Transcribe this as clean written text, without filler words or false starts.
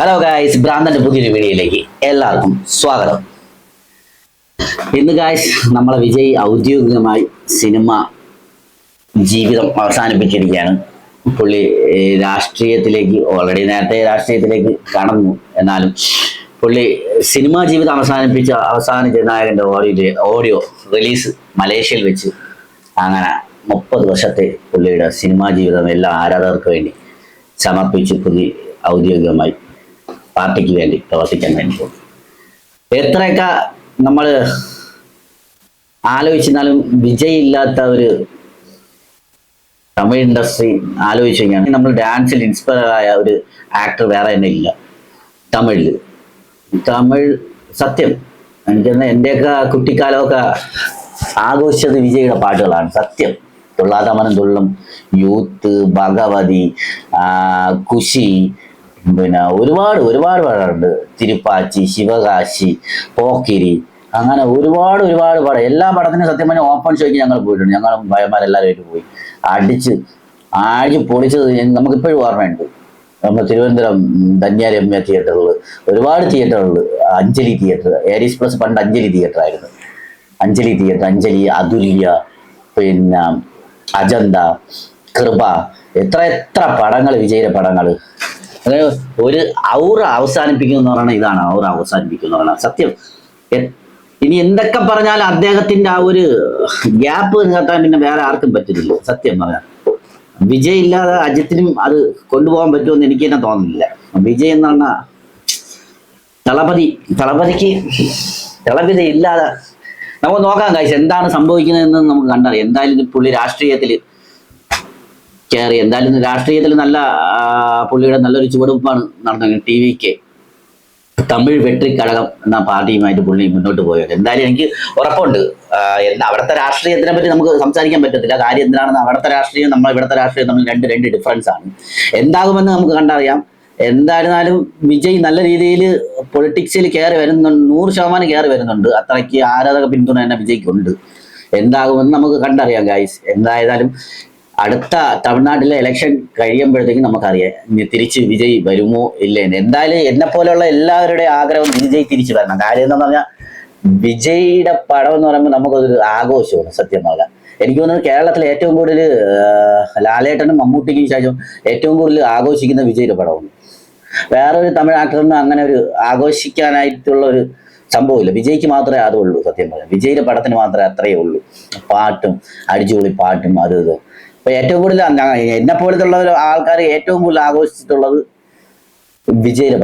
Hello guys, ഭ്രാന്തന്റെ പുതിയൊരു വീഡിയോയിലേക്ക് എല്ലാവർക്കും സ്വാഗതം. ഇന്ന് ഗായ്സ് നമ്മളെ വിജയ് ഔദ്യോഗികമായി സിനിമ ജീവിതം അവസാനിപ്പിച്ചിരിക്കുകയാണ്. പുള്ളി രാഷ്ട്രീയത്തിലേക്ക് ഓൾറെഡി നേരത്തെ രാഷ്ട്രീയത്തിലേക്ക് കടന്നു. എന്നാലും പുള്ളി സിനിമാ ജീവിതം അവസാന ജനനായകന്റെ ഓഡിയോ റിലീസ് മലേഷ്യയിൽ വെച്ച് അങ്ങനെ 30 വർഷത്തെ പുള്ളിയുടെ സിനിമാ ജീവിതം എല്ലാ ആരാധകർക്ക് വേണ്ടി സമർപ്പിച്ച് പുള്ളി ഔദ്യോഗികമായി പാർട്ടിക്ക് വേണ്ടി പ്രവർത്തിക്കാൻ വേണ്ടി പോകും. എത്രയൊക്കെ നമ്മൾ ആലോചിച്ചാലും വിജയ് ഇല്ലാത്ത ഒരു തമിഴ് ഇൻഡസ്ട്രി ആലോചിച്ച് കഴിഞ്ഞാൽ നമ്മൾ ഡാൻസിൽ ഇൻസ്പയർ ആയ ഒരു ആക്ടർ വേറെ തന്നെ ഇല്ല തമിഴിൽ. തമിഴ് സത്യം എനിക്കെന്നാൽ എൻ്റെയൊക്കെ കുട്ടിക്കാലമൊക്കെ ആഘോഷിച്ചത് വിജയുടെ പാട്ടുകളാണ്. സത്യം തുള്ളാതമനം തുള്ളും, യൂത്ത്, ഭഗവതി, കുശി, പിന്നെ ഒരുപാട് പാടുണ്ട്. തിരുപ്പാച്ചി, ശിവകാശി, പോക്കിരി, അങ്ങനെ ഒരുപാട് പടം. എല്ലാ പടത്തിനും സത്യം പറഞ്ഞാൽ ഓപ്പൺ ഷോയ്ക്ക് ഞങ്ങൾ പോയിട്ടുണ്ട്. ഞങ്ങൾ ഭയന്മാരെല്ലാവരുമായിട്ട് പോയി ആഴ്ച പൊളിച്ചത് നമുക്കിപ്പോഴും ഓർമ്മയുണ്ട്. നമ്മൾ തിരുവനന്തപുരം ധന്യാരമ്യ തിയേറ്ററിൽ ഒരുപാട് തിയേറ്ററുകൾ, അഞ്ജലി തിയേറ്റർ, ഏരീസ് പ്ലസ് പണ്ട് അഞ്ജലി തിയേറ്റർ ആയിരുന്നു. അഞ്ജലി തിയേറ്റർ, അഞ്ജലി, അതുല്യ, പിന്നെ അജന്ത, കൃപ, എത്ര പടങ്ങൾ, വിജയുടെ പടങ്ങൾ. ഒരു ഔറ അവസാനിപ്പിക്കുന്നു എന്ന് പറയുന്നത് ഇതാണ്. ഔറ അവസാനിപ്പിക്കുന്നു എന്ന് പറഞ്ഞാൽ സത്യം. ഇനി എന്തൊക്കെ പറഞ്ഞാലും അദ്ദേഹത്തിന്റെ ആ ഒരു ഗ്യാപ്പ് നികത്താൻ പിന്നെ വേറെ ആർക്കും പറ്റുന്നില്ല. സത്യം പറഞ്ഞാൽ വിജയ് ഇല്ലാതെ അജിത്തിനും അത് കൊണ്ടുപോകാൻ പറ്റുമെന്ന് എനിക്ക് തന്നെ തോന്നുന്നില്ല. വിജയ് എന്ന് പറഞ്ഞാൽ തളപതി ഇല്ലാതെ നമുക്ക് നോക്കാം കാഴ്ച എന്താണ് സംഭവിക്കുന്നതെന്ന് നമുക്ക് കണ്ടറിയാം. എന്തായാലും പുള്ളി രാഷ്ട്രീയത്തിൽ കയറി. എന്തായാലും രാഷ്ട്രീയത്തിൽ നല്ല പുള്ളിയുടെ നല്ലൊരു ചുവടുവെപ്പാണ് നടന്നത്. TVK തമിഴ് വെട്രി കഴകം എന്ന പാർട്ടിയുമായിട്ട് പുള്ളി മുന്നോട്ട് പോയത്. എന്തായാലും എനിക്ക് ഉറപ്പുണ്ട്. അവിടുത്തെ രാഷ്ട്രീയത്തിനെ പറ്റി നമുക്ക് സംസാരിക്കാൻ പറ്റത്തില്ല. കാര്യം എന്തിനാണെന്ന്, അവിടുത്തെ രാഷ്ട്രീയം ഇവിടുത്തെ രാഷ്ട്രീയം തമ്മിൽ രണ്ട് ഡിഫറൻസ് ആണ്. എന്താകുമെന്ന് നമുക്ക് കണ്ടറിയാം. എന്തായിരുന്നാലും വിജയ് നല്ല രീതിയിൽ പൊളിറ്റിക്സിൽ കയറി വരുന്നുണ്ട്, 100% കയറി വരുന്നുണ്ട്. അത്രയ്ക്ക് ആരാധക പിന്തുണ തന്നെ വിജയ്ക്കുണ്ട്. എന്താകുമെന്ന് നമുക്ക് കണ്ടറിയാം ഗായ്സ്. എന്തായാലും അടുത്ത തമിഴ്നാട്ടിലെ ഇലക്ഷൻ കഴിയുമ്പോഴത്തേക്കും നമുക്കറിയാം ഇനി തിരിച്ച് വിജയ് വരുമോ ഇല്ലേന്ന്. എന്തായാലും എന്നെ പോലെയുള്ള എല്ലാവരുടെയും ആഗ്രഹം വിജയ് തിരിച്ചു വരണം. കാര്യം എന്താണെന്ന് പറഞ്ഞാൽ വിജയുടെ പടം എന്ന് പറയുമ്പോൾ നമുക്കതൊരു ആഘോഷമാണ്. സത്യം പറഞ്ഞാൽ എനിക്ക് തോന്നുന്നത് കേരളത്തിൽ ഏറ്റവും കൂടുതൽ ലാലേട്ടനും മമ്മൂട്ടിക്കും ശേഷം ഏറ്റവും കൂടുതൽ ആഘോഷിക്കുന്ന വിജയുടെ പടമാണ്. വേറൊരു തമിഴ് ആക്ടറിന് അങ്ങനെ ഒരു ആഘോഷിക്കാനായിട്ടുള്ള ഒരു സംഭവമില്ല. വിജയ്ക്ക് മാത്രമേ അതുള്ളൂ. സത്യം പറയാം വിജയുടെ പടത്തിന് മാത്രമേ അത്രയേ ഉള്ളൂ. പാട്ടും അടിച്ചുപൊളി പാട്ടും അത് ഇത്. ഇപ്പൊ ഏറ്റവും കൂടുതൽ എന്നെ പോലത്തുള്ള ആൾക്കാർ ഏറ്റവും കൂടുതൽ ആഘോഷിച്ചിട്ടുള്ളത് വിജയുടെ